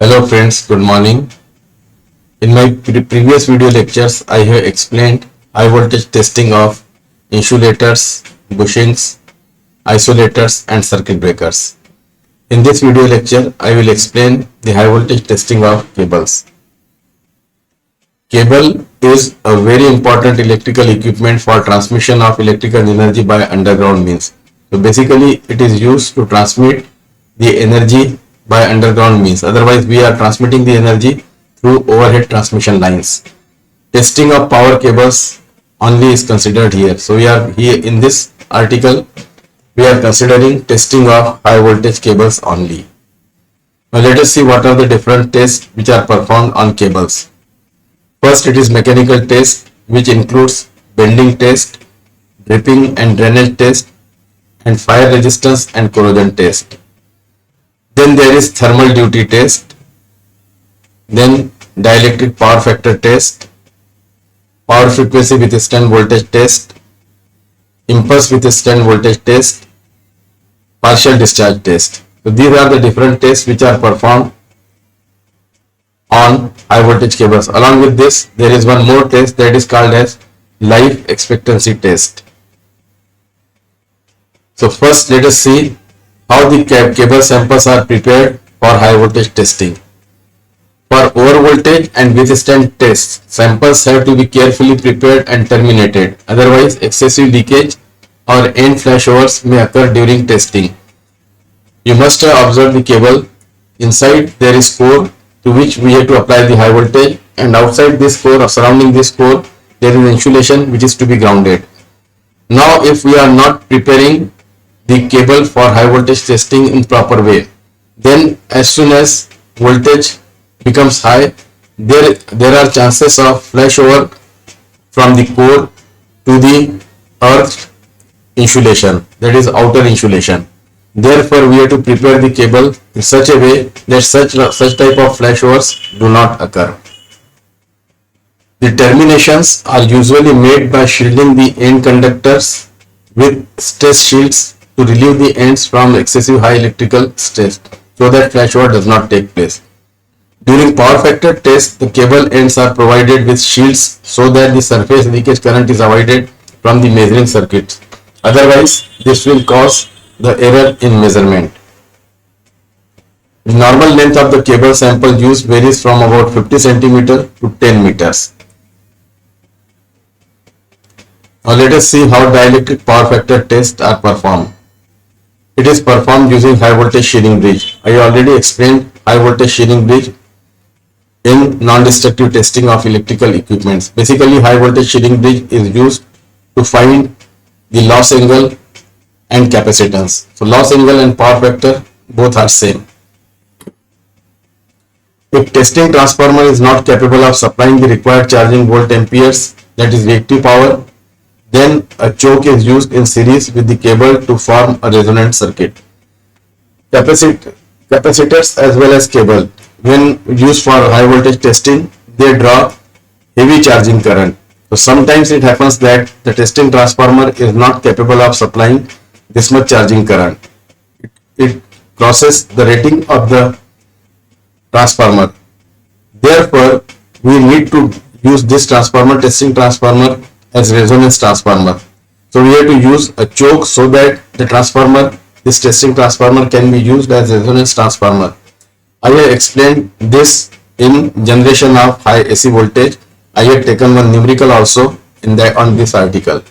Hello friends, good morning. In my previous video lectures, I have explained high voltage testing of insulators, bushings, isolators and circuit breakers. In this video lecture, I will explain the high voltage testing of cables. Cable is a very important electrical equipment for transmission of electrical energy by underground means. So basically, it is used to transmit the energy by underground means. Otherwise, we are transmitting the energy through overhead transmission lines. Testing of power cables only is considered here. So we are here in this article, we are considering testing of high voltage cables only. Now let us see what are the different tests which are performed on cables. First, it is mechanical test, which includes bending test, dripping and drainage test, and fire resistance and corrosion test. Then there is thermal duty test, then dielectric power factor test, power frequency withstand voltage test, impulse withstand voltage test, partial discharge test. So these are the different tests which are performed on high voltage cables. Along with this, there is one more test that is called as life expectancy test. So first, let us see how the cable samples are prepared for high voltage testing. For overvoltage and withstand tests, samples have to be carefully prepared and terminated. Otherwise, excessive leakage or end flashovers may occur during testing. You must have observed the cable. Inside there is core to which we have to apply the high voltage, and outside this core or surrounding this core there is insulation which is to be grounded. Now if we are not preparing the cable for high voltage testing in proper way, then as soon as voltage becomes high, there are chances of flashover from the core to the earth insulation, that is outer insulation. Therefore, we have to prepare the cable in such a way that such type of flashovers do not occur. The terminations are usually made by shielding the end conductors with stress shields to relieve the ends from excessive high electrical stress so that flashover does not take place. During power factor test, the cable ends are provided with shields so that the surface leakage current is avoided from the measuring circuits. Otherwise, this will cause the error in measurement. The normal length of the cable sample used varies from about 50 cm to 10 meters. Now let us see how dielectric power factor tests are performed. It is performed using high voltage shearing bridge. I already explained high voltage shearing bridge in non-destructive testing of electrical equipments. Basically, high voltage shearing bridge is used to find the loss angle and capacitance. So loss angle and power factor both are same. If testing transformer is not capable of supplying the required charging volt amperes, that is reactive power, then a choke is used in series with the cable to form a resonant circuit. Capacitors as well as cable, when used for high voltage testing, they draw heavy charging current. So sometimes it happens that the testing transformer is not capable of supplying this much charging current. It crosses the rating of the transformer. Therefore, we need to use this testing transformer as resonance transformer. So we have to use a choke so that this testing transformer can be used as resonance transformer. I have explained this in generation of high AC voltage. I have taken one numerical also on this article.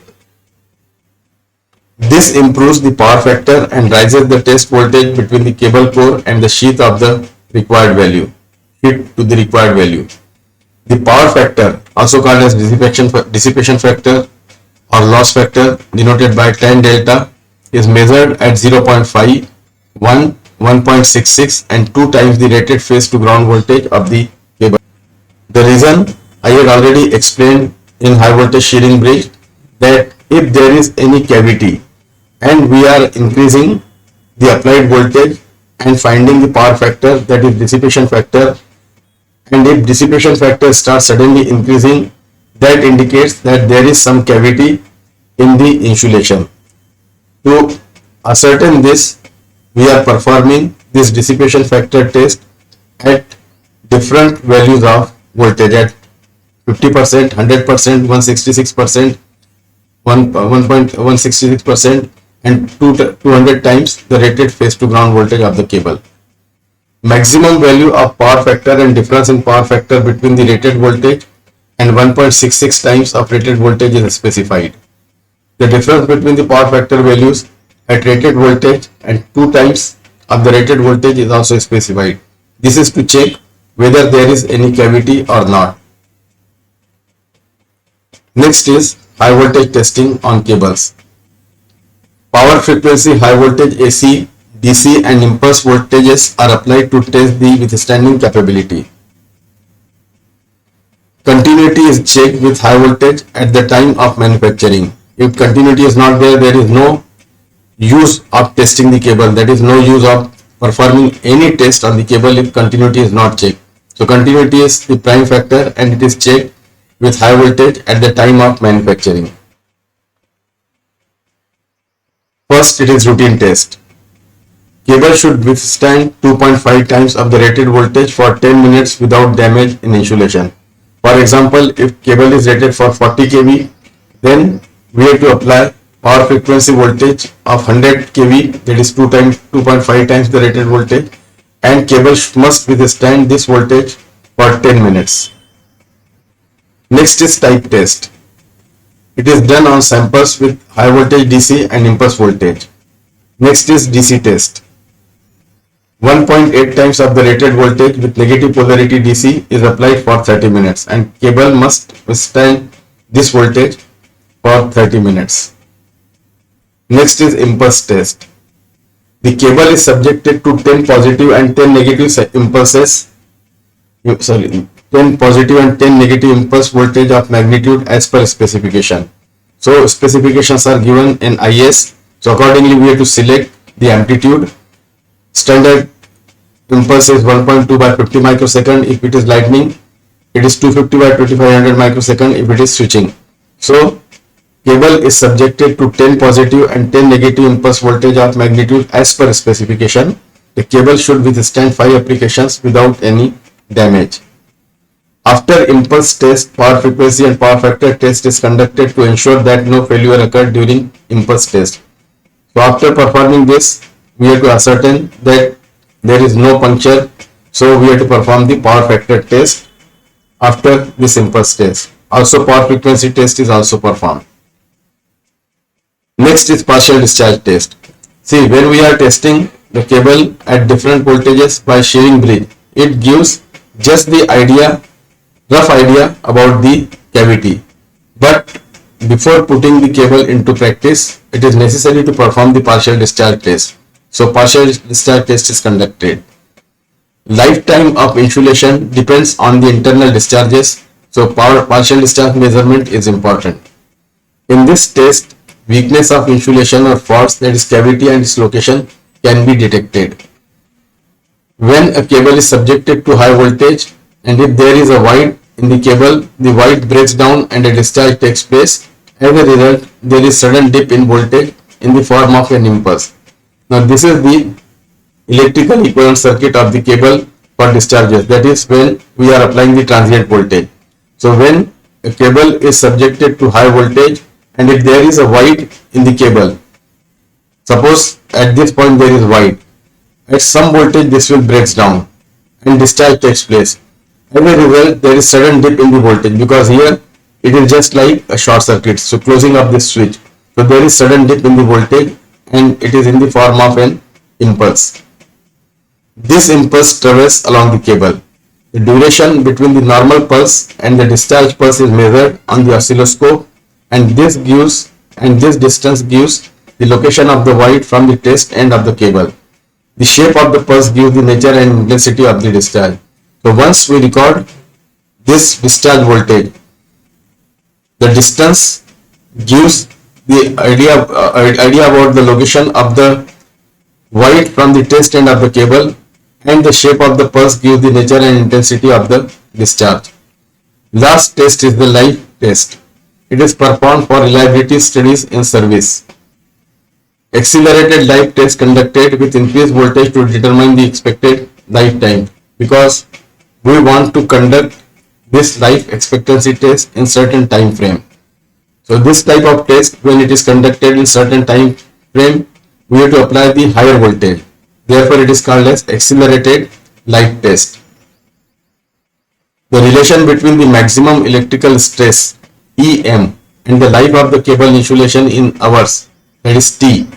This improves the power factor and raises the test voltage between the cable core and the sheath of the required value, hit to the required value. The power factor, also called as dissipation factor or loss factor, denoted by tan delta, is measured at 0.5, 1, 1.66 and 2 times the rated phase to ground voltage of the cable. The reason I had already explained in high voltage shearing bridge, that if there is any cavity and we are increasing the applied voltage and finding the power factor, that is dissipation factor, and if dissipation factor starts suddenly increasing, that indicates that there is some cavity in the insulation. To ascertain this, we are performing this dissipation factor test at different values of voltage at 50%, 100%, 166%, 1.166% and 200 times the rated phase to ground voltage of the cable. Maximum value of power factor and difference in power factor between the rated voltage and 1.66 times of rated voltage is specified. The difference between the power factor values at rated voltage and 2 times of the rated voltage is also specified. This is to check whether there is any cavity or not. Next is high voltage testing on cables. Power frequency, high voltage AC, DC and impulse voltages are applied to test the withstanding capability. Continuity is checked with high voltage at the time of manufacturing. If continuity is not there, there is no use of testing the cable. That is no use of performing any test on the cable if continuity is not checked. So continuity is the prime factor and it is checked with high voltage at the time of manufacturing. First, it is routine test. Cable should withstand 2.5 times of the rated voltage for 10 minutes without damage in insulation. For example, if cable is rated for 40 kV, then we have to apply power frequency voltage of 100 kV, that is 2.5 times the rated voltage, and cable must withstand this voltage for 10 minutes. Next is type test. It is done on samples with high voltage DC and impulse voltage. Next is DC test. 1.8 times of the rated voltage with negative polarity DC is applied for 30 minutes and cable must withstand this voltage for 30 minutes. Next is impulse test. The cable is subjected to 10 positive and 10 negative impulses, 10 positive and 10 negative impulse voltage of magnitude as per specification. So specifications are given in IS. So accordingly we have to select the amplitude. Standard impulse is 1.2 by 50 microsecond. If it is lightning, it is 250 by 2500 microsecond if it is switching. So cable is subjected to 10 positive and 10 negative impulse voltage of magnitude as per specification. The cable should withstand 5 applications without any damage. After impulse test, power frequency and power factor test is conducted to ensure that no failure occurred during impulse test. So after performing this, we have to ascertain that there is no puncture. So we have to perform the power factor test after this impulse test. Also power frequency test is also performed. Next is partial discharge test. See, when we are testing the cable at different voltages by shearing bridge, it gives just the rough idea about the cavity. But before putting the cable into practice, it is necessary to perform the partial discharge test. So partial discharge test is conducted. Lifetime of insulation depends on the internal discharges. So partial discharge measurement is important. In this test, weakness of insulation or faults, that is cavity and its location, can be detected. When a cable is subjected to high voltage and if there is a void in the cable, the void breaks down and a discharge takes place. As a result, there is sudden dip in voltage in the form of an impulse. Now this is the electrical equivalent circuit of the cable for discharges. That is when we are applying the transient voltage. So when a cable is subjected to high voltage and if there is a void in the cable, suppose at this point there is void, at some voltage this will breaks down and discharge takes place. As a result, there is sudden dip in the voltage because here it is just like a short circuit. So closing of this switch, so there is sudden dip in the voltage and it is in the form of an impulse. This impulse travels along the cable. The duration between the normal pulse and the discharge pulse is measured on the oscilloscope, and this distance gives the location of the void from the test end of the cable. The shape of the pulse gives the nature and intensity of the discharge. So once we record this discharge voltage, the distance gives the idea about the location of the void from the test end of the cable, and the shape of the pulse gives the nature and intensity of the discharge. Last test is the life test. It is performed for reliability studies in service. Accelerated life test conducted with increased voltage to determine the expected lifetime, because we want to conduct this life expectancy test in certain time frame. So this type of test, when it is conducted in certain time frame, we have to apply the higher voltage. Therefore, it is called as accelerated life test. The relation between the maximum electrical stress EM and the life of the cable insulation in hours, that is T,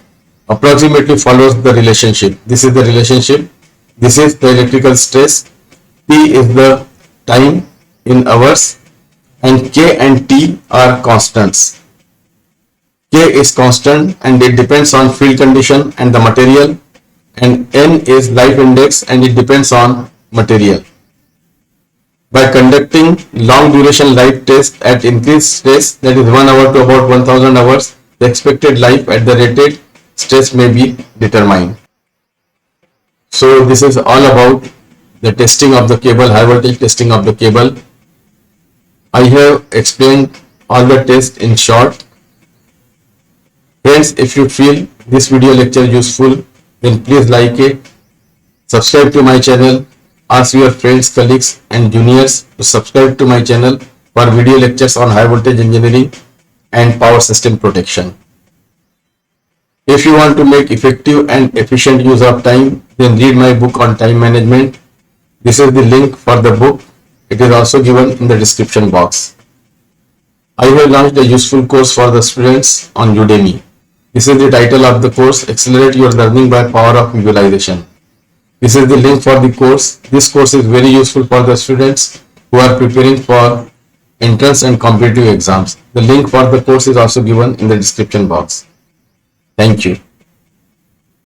approximately follows the relationship. This is the relationship. This is the electrical stress. P is the time in hours, and K and T are constants. K is constant and it depends on field condition and the material, and N is life index and it depends on material. By conducting long duration life test at increased stress, that is 1 hour to about 1000 hours, the expected life at the rated stress may be determined. So this is all about the testing of the cable, high voltage testing of the cable. I have explained all the tests in short. Friends, if you feel this video lecture useful, then please like it, subscribe to my channel, ask your friends, colleagues and juniors to subscribe to my channel for video lectures on high voltage engineering and power system protection. If you want to make effective and efficient use of time, then read my book on time management. This is the link for the book. It is also given in the description box. I have launched a useful course for the students on UDEMY. This is the title of the course, Accelerate Your Learning by Power of Visualization. This is the link for the course. This course is very useful for the students who are preparing for entrance and competitive exams. The link for the course is also given in the description box. Thank you.